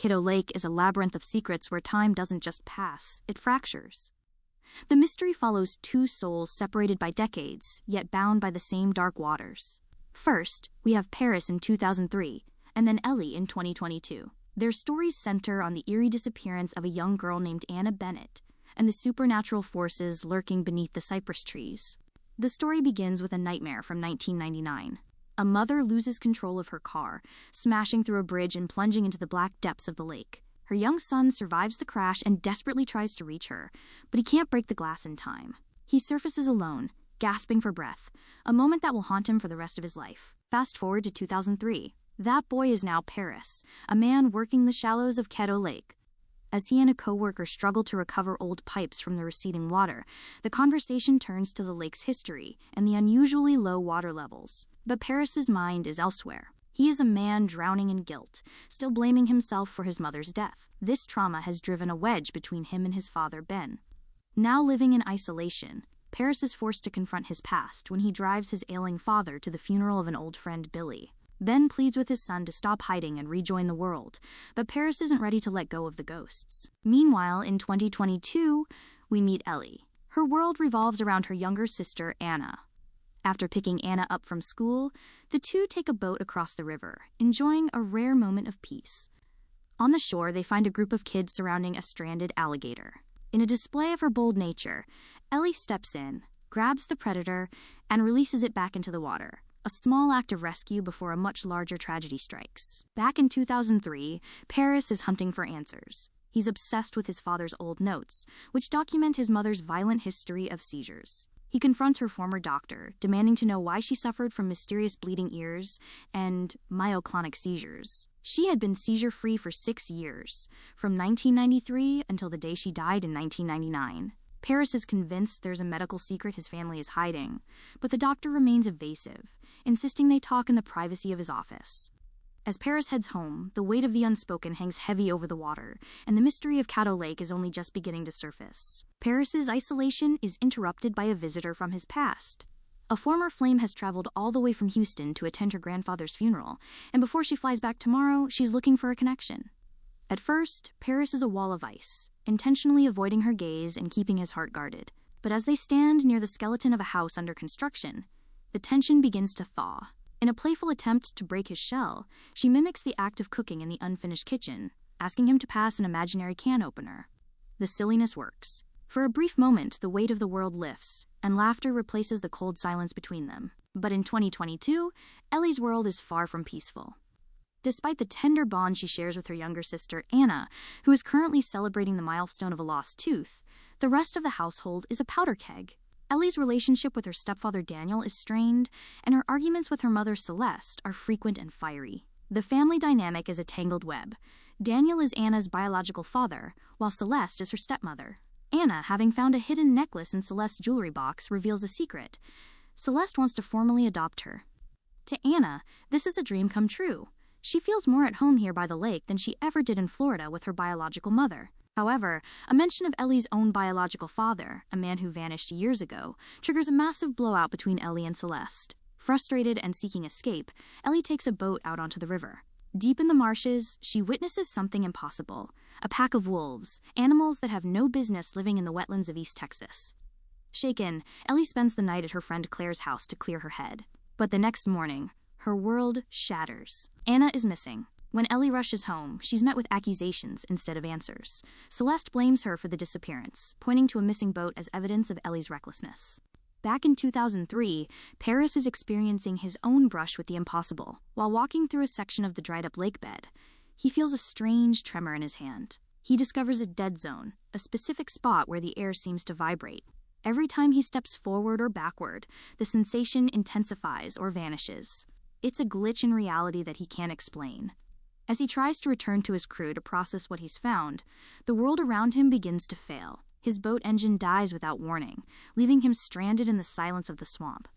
Caddo Lake is a labyrinth of secrets where time doesn't just pass, it fractures. The mystery follows two souls separated by decades, yet bound by the same dark waters. First, we have Paris in 2003, and then Ellie in 2022. Their stories center on the eerie disappearance of a young girl named Anna Bennett and the supernatural forces lurking beneath the cypress trees. The story begins with a nightmare from 1999. A mother loses control of her car, smashing through a bridge and plunging into the black depths of the lake. Her young son survives the crash and desperately tries to reach her, but he can't break the glass in time. He surfaces alone, gasping for breath, a moment that will haunt him for the rest of his life. Fast forward to 2003. That boy is now Paris, a man working the shallows of Caddo Lake. As he and a co-worker struggle to recover old pipes from the receding water, the conversation turns to the lake's history and the unusually low water levels. But Paris's mind is elsewhere. He is a man drowning in guilt, still blaming himself for his mother's death. This trauma has driven a wedge between him and his father, Ben. Now living in isolation, Paris is forced to confront his past when he drives his ailing father to the funeral of an old friend, Billy. Ben pleads with his son to stop hiding and rejoin the world, but Paris isn't ready to let go of the ghosts. Meanwhile, in 2022, we meet Ellie. Her world revolves around her younger sister, Anna. After picking Anna up from school, the two take a boat across the river, enjoying a rare moment of peace. On the shore, they find a group of kids surrounding a stranded alligator. In a display of her bold nature, Ellie steps in, grabs the predator, and releases it back into the water. A small act of rescue before a much larger tragedy strikes. Back in 2003, Paris is hunting for answers. He's obsessed with his father's old notes, which document his mother's violent history of seizures. He confronts her former doctor, demanding to know why she suffered from mysterious bleeding ears and myoclonic seizures. She had been seizure-free for 6 years, from 1993 until the day she died in 1999. Paris is convinced there's a medical secret his family is hiding, but the doctor remains evasive, insisting they talk in the privacy of his office. As Paris heads home, the weight of the unspoken hangs heavy over the water, and the mystery of Caddo Lake is only just beginning to surface. Paris's isolation is interrupted by a visitor from his past. A former flame has traveled all the way from Houston to attend her grandfather's funeral, and before she flies back tomorrow, she's looking for a connection. At first, Paris is a wall of ice, intentionally avoiding her gaze and keeping his heart guarded. But as they stand near the skeleton of a house under construction, the tension begins to thaw. In a playful attempt to break his shell, she mimics the act of cooking in the unfinished kitchen, asking him to pass an imaginary can opener. The silliness works. For a brief moment, the weight of the world lifts, and laughter replaces the cold silence between them. But in 2022, Ellie's world is far from peaceful. Despite the tender bond she shares with her younger sister, Anna, who is currently celebrating the milestone of a lost tooth, the rest of the household is a powder keg. Ellie's relationship with her stepfather Daniel is strained, and her arguments with her mother Celeste are frequent and fiery. The family dynamic is a tangled web. Daniel is Anna's biological father, while Celeste is her stepmother. Anna, having found a hidden necklace in Celeste's jewelry box, reveals a secret. Celeste wants to formally adopt her. To Anna, this is a dream come true. She feels more at home here by the lake than she ever did in Florida with her biological mother. However, a mention of Ellie's own biological father, a man who vanished years ago, triggers a massive blowout between Ellie and Celeste. Frustrated and seeking escape, Ellie takes a boat out onto the river. Deep in the marshes, she witnesses something impossible: a pack of wolves, animals that have no business living in the wetlands of East Texas. Shaken, Ellie spends the night at her friend Claire's house to clear her head. But the next morning, her world shatters. Anna is missing. When Ellie rushes home, she's met with accusations instead of answers. Celeste blames her for the disappearance, pointing to a missing boat as evidence of Ellie's recklessness. Back in 2003, Paris is experiencing his own brush with the impossible. While walking through a section of the dried-up lake bed, he feels a strange tremor in his hand. He discovers a dead zone, a specific spot where the air seems to vibrate. Every time he steps forward or backward, the sensation intensifies or vanishes. It's a glitch in reality that he can't explain. As he tries to return to his crew to process what he's found, the world around him begins to fail. His boat engine dies without warning, leaving him stranded in the silence of the swamp.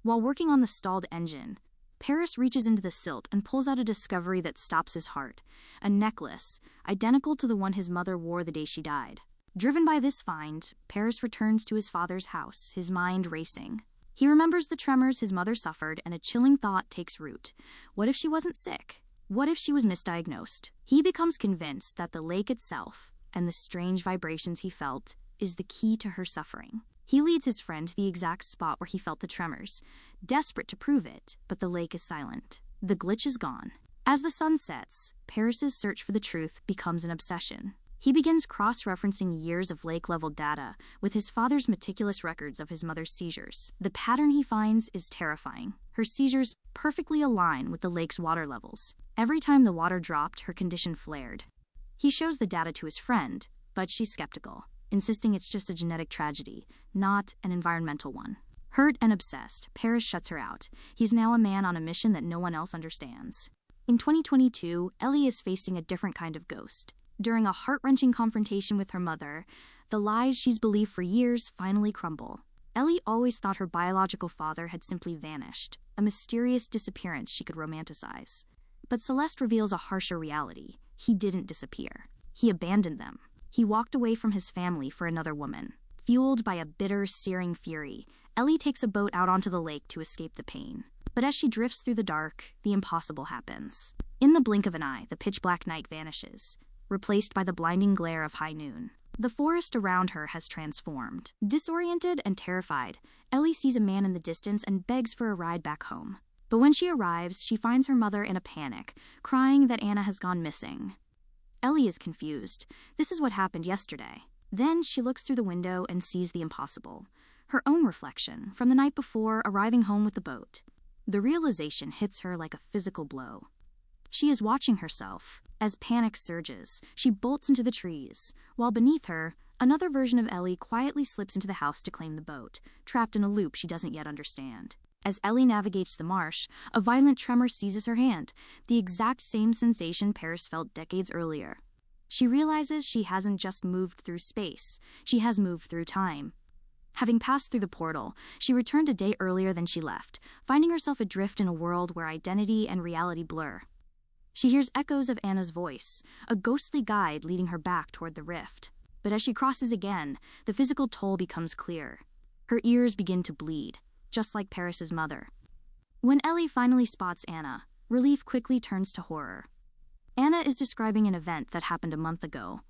While working on the stalled engine, Paris reaches into the silt and pulls out a discovery that stops his heart: a necklace, identical to the one his mother wore the day she died. Driven by this find, Paris returns to his father's house, his mind racing. He remembers the tremors his mother suffered, and a chilling thought takes root. What if she wasn't sick? What if she was misdiagnosed? He becomes convinced that the lake itself, and the strange vibrations he felt, is the key to her suffering. He leads his friend to the exact spot where he felt the tremors, desperate to prove it, but the lake is silent. The glitch is gone. As the sun sets, Paris's search for the truth becomes an obsession. He begins cross-referencing years of lake-level data with his father's meticulous records of his mother's seizures. The pattern he finds is terrifying. Her seizures perfectly align with the lake's water levels. Every time the water dropped, her condition flared. He shows the data to his friend, but she's skeptical, insisting it's just a genetic tragedy, not an environmental one. Hurt and obsessed, Paris shuts her out. He's now a man on a mission that no one else understands. In 2022, Ellie is facing a different kind of ghost. During a heart-wrenching confrontation with her mother, the lies she's believed for years finally crumble. Ellie always thought her biological father had simply vanished, a mysterious disappearance she could romanticize. But Celeste reveals a harsher reality. He didn't disappear. He abandoned them. He walked away from his family for another woman. Fueled by a bitter, searing fury, Ellie takes a boat out onto the lake to escape the pain. But as she drifts through the dark, the impossible happens. In the blink of an eye, the pitch-black night vanishes, replaced by the blinding glare of high noon. The forest around her has transformed. Disoriented and terrified, Ellie sees a man in the distance and begs for a ride back home. But when she arrives, she finds her mother in a panic, crying that Anna has gone missing. Ellie is confused. This is what happened yesterday. Then she looks through the window and sees the impossible. Her own reflection from the night before, arriving home with the boat. The realization hits her like a physical blow. She is watching herself. As panic surges, she bolts into the trees, while beneath her, another version of Ellie quietly slips into the house to claim the boat, trapped in a loop she doesn't yet understand. As Ellie navigates the marsh, a violent tremor seizes her hand, the exact same sensation Paris felt decades earlier. She realizes she hasn't just moved through space, she has moved through time. Having passed through the portal, she returned a day earlier than she left, finding herself adrift in a world where identity and reality blur. She hears echoes of Anna's voice, a ghostly guide leading her back toward the rift. But as she crosses again, the physical toll becomes clear. Her ears begin to bleed, just like Paris's mother. When Ellie finally spots Anna, relief quickly turns to horror. Anna is describing an event that happened a month ago.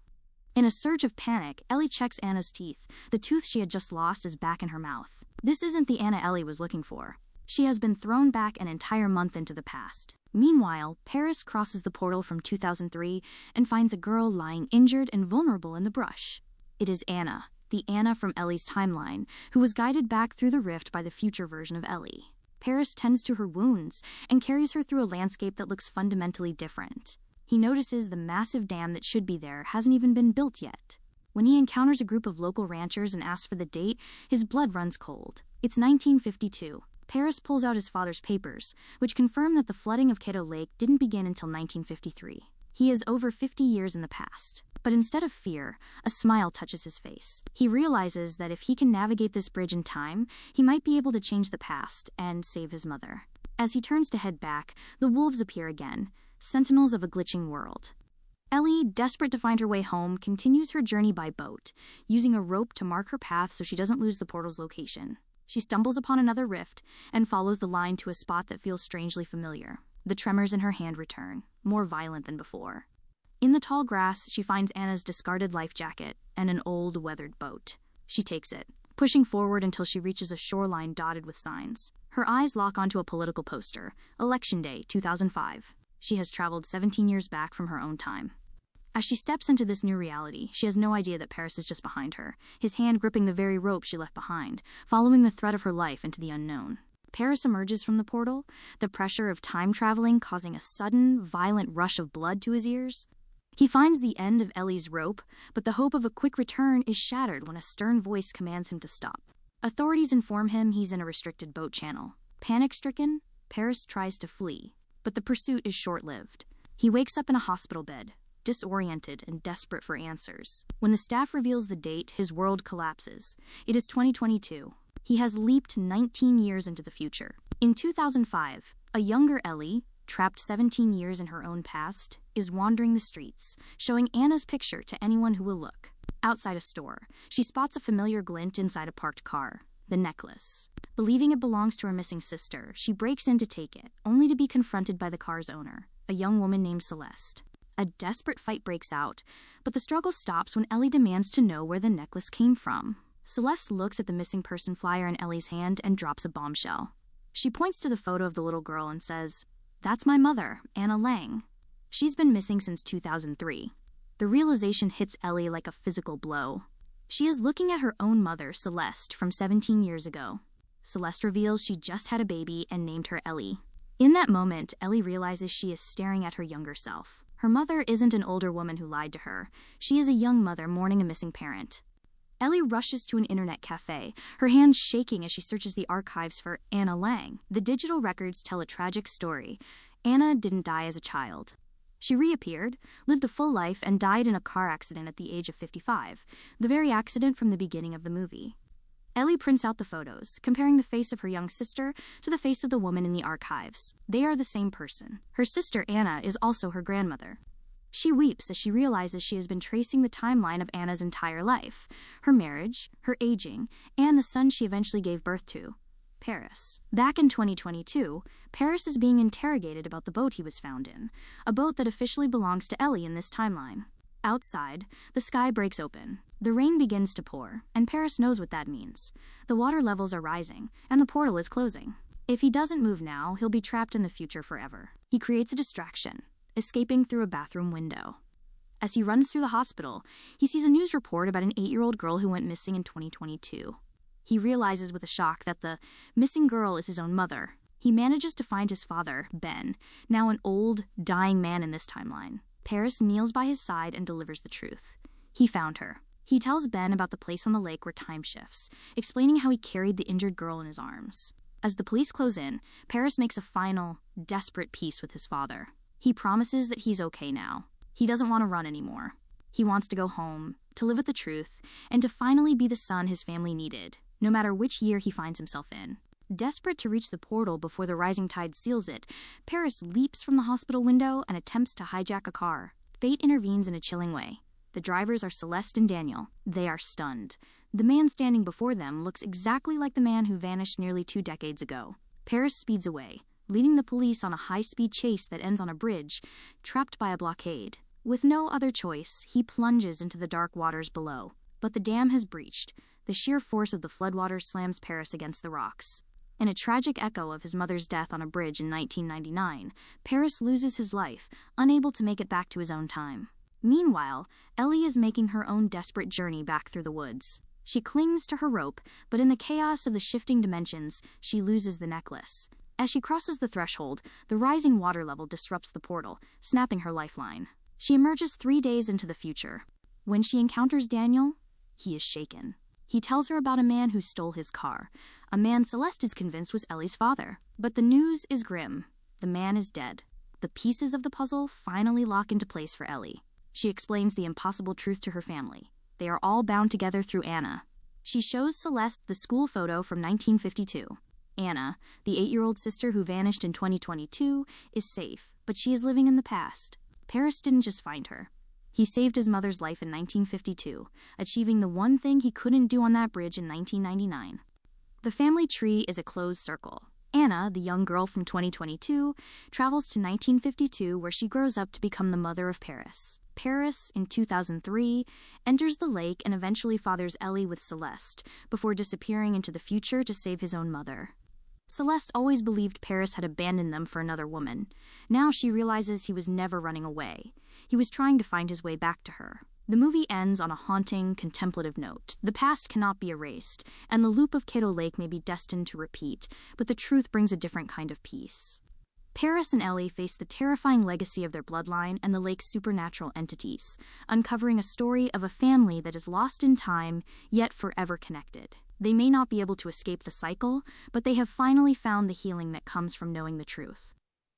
In a surge of panic, Ellie checks Anna's teeth. The tooth she had just lost is back in her mouth. This isn't the Anna Ellie was looking for. She has been thrown back an entire month into the past. Meanwhile, Paris crosses the portal from 2003 and finds a girl lying injured and vulnerable in the brush. It is Anna, the Anna from Ellie's timeline, who was guided back through the rift by the future version of Ellie. Paris tends to her wounds and carries her through a landscape that looks fundamentally different. He notices the massive dam that should be there hasn't even been built yet. When he encounters a group of local ranchers and asks for the date, his blood runs cold. It's 1952. Paris pulls out his father's papers, which confirm that the flooding of Caddo Lake didn't begin until 1953. He is over 50 years in the past. But instead of fear, a smile touches his face. He realizes that if he can navigate this bridge in time, he might be able to change the past and save his mother. As he turns to head back, the wolves appear again, sentinels of a glitching world. Ellie, desperate to find her way home, continues her journey by boat, using a rope to mark her path so she doesn't lose the portal's location. She stumbles upon another rift and follows the line to a spot that feels strangely familiar. The tremors in her hand return, more violent than before. In the tall grass, she finds Anna's discarded life jacket and an old, weathered boat. She takes it, pushing forward until she reaches a shoreline dotted with signs. Her eyes lock onto a political poster, Election Day, 2005. She has traveled 17 years back from her own time. As she steps into this new reality, she has no idea that Paris is just behind her, his hand gripping the very rope she left behind, following the thread of her life into the unknown. Paris emerges from the portal, the pressure of time traveling causing a sudden, violent rush of blood to his ears. He finds the end of Ellie's rope, but the hope of a quick return is shattered when a stern voice commands him to stop. Authorities inform him he's in a restricted boat channel. Panic-stricken, Paris tries to flee, but the pursuit is short-lived. He wakes up in a hospital bed, disoriented and desperate for answers. When the staff reveals the date, his world collapses. It is 2022. He has leaped 19 years into the future. In 2005, a younger Ellie, trapped 17 years in her own past, is wandering the streets, showing Anna's picture to anyone who will look. Outside a store, she spots a familiar glint inside a parked car, the necklace. Believing it belongs to her missing sister, she breaks in to take it, only to be confronted by the car's owner. a young woman named Celeste. A desperate fight breaks out, but the struggle stops when Ellie demands to know where the necklace came from. Celeste looks at the missing person flyer in Ellie's hand and drops a bombshell. She points to the photo of the little girl and says, "That's my mother, Anna Lang. She's been missing since 2003. The realization hits Ellie like a physical blow. She is looking at her own mother, Celeste, from 17 years ago. Celeste reveals she just had a baby and named her Ellie. In that moment, Ellie realizes she is staring at her younger self. Her mother isn't an older woman who lied to her. She is a young mother mourning a missing parent. Ellie rushes to an internet cafe, her hands shaking as she searches the archives for Anna Lang. The digital records tell a tragic story. Anna didn't die as a child. She reappeared, lived a full life, and died in a car accident at the age of 55, the very accident from the beginning of the movie. Ellie prints out the photos, comparing the face of her young sister to the face of the woman in the archives. They are the same person. Her sister, Anna, is also her grandmother. She weeps as she realizes she has been tracing the timeline of Anna's entire life, her marriage, her aging, and the son she eventually gave birth to, Paris. Back in 2022, Paris is being interrogated about the boat he was found in, a boat that officially belongs to Ellie in this timeline. Outside, the sky breaks open. The rain begins to pour, and Paris knows what that means. The water levels are rising, and the portal is closing. If he doesn't move now, he'll be trapped in the future forever. He creates a distraction, escaping through a bathroom window. As he runs through the hospital, he sees a news report about an 8-year-old girl who went missing in 2022. He realizes with a shock that the missing girl is his own mother. He manages to find his father, Ben, now an old, dying man in this timeline. Paris kneels by his side and delivers the truth. He found her. He tells Ben about the place on the lake where time shifts, explaining how he carried the injured girl in his arms. As the police close in, Paris makes a final, desperate peace with his father. He promises that he's okay now. He doesn't want to run anymore. He wants to go home, to live with the truth, and to finally be the son his family needed, no matter which year he finds himself in. Desperate to reach the portal before the rising tide seals it, Paris leaps from the hospital window and attempts to hijack a car. Fate intervenes in a chilling way. The drivers are Celeste and Daniel. They are stunned. The man standing before them looks exactly like the man who vanished nearly 2 decades ago. Paris speeds away, leading the police on a high-speed chase that ends on a bridge, trapped by a blockade. With no other choice, he plunges into the dark waters below. But the dam has breached. The sheer force of the floodwaters slams Paris against the rocks. In a tragic echo of his mother's death on a bridge in 1999, Paris loses his life, unable to make it back to his own time. Meanwhile, Ellie is making her own desperate journey back through the woods. She clings to her rope, but in the chaos of the shifting dimensions, she loses the necklace. As she crosses the threshold, the rising water level disrupts the portal, snapping her lifeline. She emerges 3 days into the future. When she encounters Daniel, he is shaken. He tells her about a man who stole his car, a man Celeste is convinced was Ellie's father. But the news is grim. The man is dead. The pieces of the puzzle finally lock into place for Ellie. She explains the impossible truth to her family. They are all bound together through Anna. She shows Celeste the school photo from 1952. Anna, the 8-year-old sister who vanished in 2022, is safe, but she is living in the past. Paris didn't just find her. He saved his mother's life in 1952, achieving the one thing he couldn't do on that bridge in 1999. The family tree is a closed circle. Anna, the young girl from 2022, travels to 1952 where she grows up to become the mother of Paris. Paris, in 2003, enters the lake and eventually fathers Ellie with Celeste, before disappearing into the future to save his own mother. Celeste always believed Paris had abandoned them for another woman. Now she realizes he was never running away. He was trying to find his way back to her. The movie ends on a haunting, contemplative note. The past cannot be erased, and the loop of Caddo Lake may be destined to repeat, but the truth brings a different kind of peace. Paris and Ellie face the terrifying legacy of their bloodline and the lake's supernatural entities, uncovering a story of a family that is lost in time, yet forever connected. They may not be able to escape the cycle, but they have finally found the healing that comes from knowing the truth.